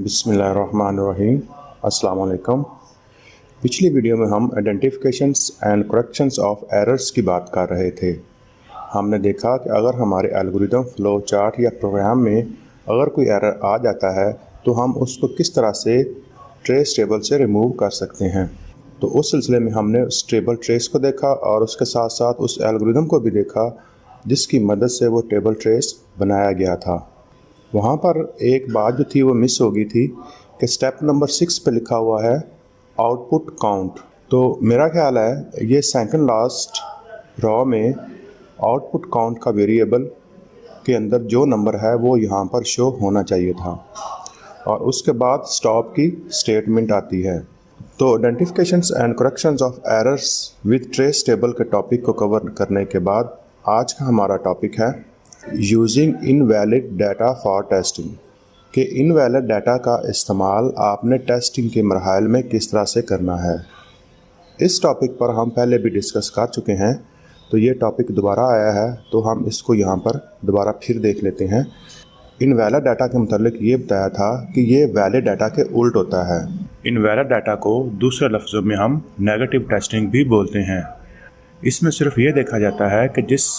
बिस्मिल्लाहिर्रहमानिर्रहीम। अस्सलाम वालेकुम। पिछली वीडियो में हम identifications and corrections of errors की बात कर रहे थे। हमने देखा कि अगर हमारे एल्गोरिदम फ्लो चार्ट या प्रोग्राम में अगर कोई एरर आ जाता है तो हम उसको किस तरह से ट्रेस टेबल से रिमूव कर सकते हैं। तो उस सिलसिले में हमने उस टेबल ट्रेस को देखा और उसके साथ साथ उस एल्गोरिदम को भी देखा जिसकी मदद से वो टेबल ट्रेस बनाया गया था। वहाँ पर एक बात जो थी वो मिस हो गई थी कि स्टेप नंबर 6 पे लिखा हुआ है आउटपुट काउंट। तो मेरा ख्याल है ये सेकंड लास्ट रॉ में आउटपुट काउंट का वेरिएबल के अंदर जो नंबर है वो यहाँ पर शो होना चाहिए था और उसके बाद स्टॉप की स्टेटमेंट आती है। तो identifications and corrections of errors with trace table के टॉपिक को कवर करने के बाद आज का हमारा टॉपिक है using invalid data for testing कि इनवैलिड डाटा का इस्तेमाल आपने टेस्टिंग के मरहल में किस तरह से करना है। इस टॉपिक पर हम पहले भी डिस्कस कर चुके हैं, तो ये टॉपिक दोबारा आया है तो हम इसको यहाँ पर दोबारा फिर देख लेते हैं। इनवैलिड डाटा के मतलब ये बताया था कि ये वैलिड डाटा के उल्ट होता है। इनवैलिड डाटा को दूसरे लफ्ज़ों में हम नेगेटिव टेस्टिंग भी बोलते हैं। इसमें सिर्फ ये देखा जाता है कि जिस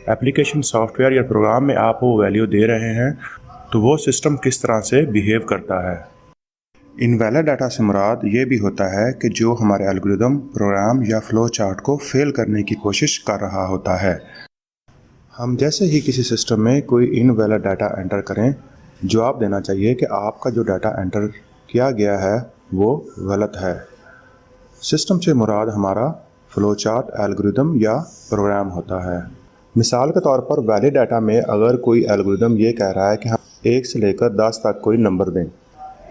एप्लीकेशन सॉफ्टवेयर या प्रोग्राम में आप वो वैल्यू दे रहे हैं तो वो सिस्टम किस तरह से बिहेव करता है। इनवैलिड डाटा से मुराद ये भी होता है कि जो हमारे एल्गोरिदम प्रोग्राम या फ्लो चार्ट को फेल करने की कोशिश कर रहा होता है। हम जैसे ही किसी सिस्टम में कोई इनवैलिड डाटा एंटर करें, जवाब देना चाहिए कि आपका जो डाटा एंटर किया गया है वो गलत है। सिस्टम से मुराद हमारा फ्लो चार्ट, एल्गोरिदम या प्रोग्राम होता है। मिसाल के तौर पर वैलिड डाटा में अगर कोई एल्गोरिदम ये कह रहा है कि हम 1 से लेकर 10 तक कोई नंबर दें,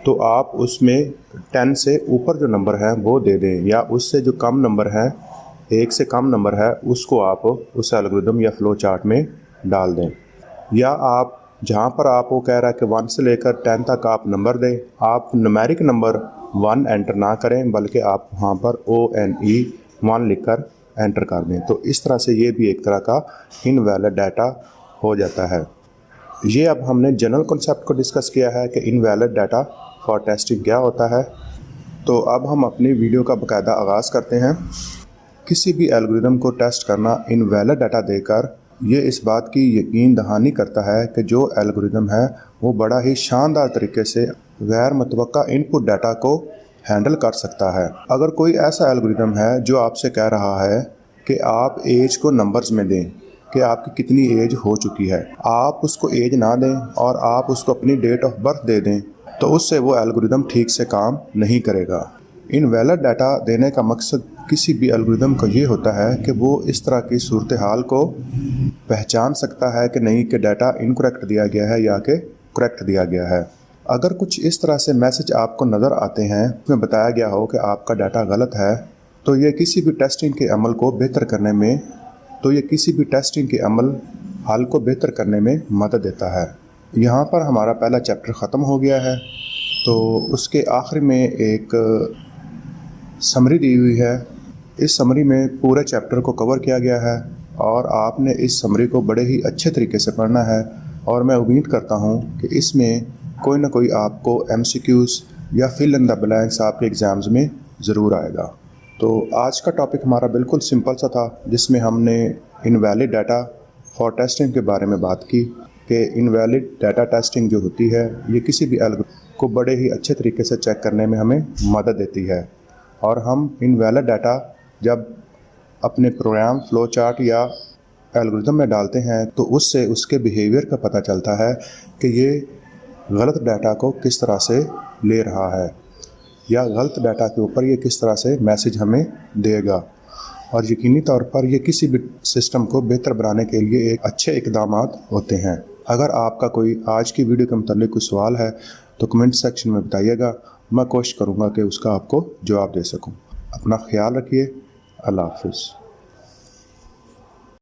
तो आप उसमें 10 से ऊपर जो नंबर है वो दे दें या उससे जो कम नंबर है, 1 से कम नंबर है, उसको आप उस एल्गोरिदम या फ्लो चार्ट में डाल दें। या आप जहाँ पर आप वो कह रहा है कि 1 से लेकर 10 तक आप नंबर दें, आप न्यूमेरिक नंबर 1 एंटर ना करें बल्कि आप वहाँ पर ONE 1 लिखकर एंटर कर दें। तो इस तरह से ये भी एक तरह का इनवैलिड डाटा हो जाता है। ये अब हमने जनरल कॉन्सेप्ट को डिस्कस किया है कि इनवैलिड डाटा फॉर टेस्टिंग क्या होता है। तो अब हम अपनी वीडियो का बाकायदा आगाज़ करते हैं। किसी भी एल्गोरिदम को टेस्ट करना इनवैलिड डाटा देकर ये इस बात की यकीन दहानी करता है कि जो एल्गोरिदम है वो बड़ा ही शानदार तरीके से गैर मुतवक्का इनपुट डाटा को हैंडल कर सकता है। अगर कोई ऐसा एल्गोरिदम है जो आपसे कह रहा है कि आप एज को नंबर्स में दें कि आपकी कितनी एज हो चुकी है, आप उसको एज ना दें और आप उसको अपनी डेट ऑफ बर्थ दे दें, तो उससे वो एल्गोरिदम ठीक से काम नहीं करेगा। इनवैलिड डाटा देने का मकसद किसी भी एल्गोरिदम का ये होता है कि वो इस तरह की सूरत हाल को पहचान सकता है कि नहीं कि डाटा इनकरेक्ट दिया गया है या कि करेक्ट दिया गया है। अगर कुछ इस तरह से मैसेज आपको नज़र आते हैं उसमें बताया गया हो कि आपका डाटा गलत है, तो ये किसी भी टेस्टिंग के अमल को बेहतर करने में हल को बेहतर करने में मदद देता है। यहाँ पर हमारा पहला चैप्टर ख़त्म हो गया है, तो उसके आखिर में एक समरी दी हुई है। इस समरी में पूरे चैप्टर को कवर किया गया है और आपने इस समरी को बड़े ही अच्छे तरीके से पढ़ना है और मैं उम्मीद करता हूँ कि इसमें कोई ना कोई आपको MCQs या फिल इन द ब्लैंक्स आपके एग्ज़ाम्स में ज़रूर आएगा। तो आज का टॉपिक हमारा बिल्कुल सिंपल सा था, जिसमें हमने इनवैलिड डाटा फॉर टेस्टिंग के बारे में बात की कि इनवैलिड डाटा टेस्टिंग जो होती है ये किसी भी एल्गोरिथम को बड़े ही अच्छे तरीके से चेक करने में हमें मदद देती है। और हम इनवैलिड डाटा जब अपने प्रोग्राम, फ्लो चार्ट या एल्गोरिथम में डालते हैं तो उससे उसके बिहेवियर का पता चलता है कि ये गलत डाटा को किस तरह से ले रहा है या गलत डाटा के ऊपर ये किस तरह से मैसेज हमें देगा। और यकीनी तौर पर ये किसी भी सिस्टम को बेहतर बनाने के लिए एक अच्छे इक़दाम होते हैं। अगर आपका कोई आज की वीडियो के मुताल्लिक़ कोई सवाल है तो कमेंट सेक्शन में बताइएगा, मैं कोशिश करूँगा कि उसका आपको जवाब दे सकूँ। अपना ख्याल रखिए। अल्लाह हाफ़िज़।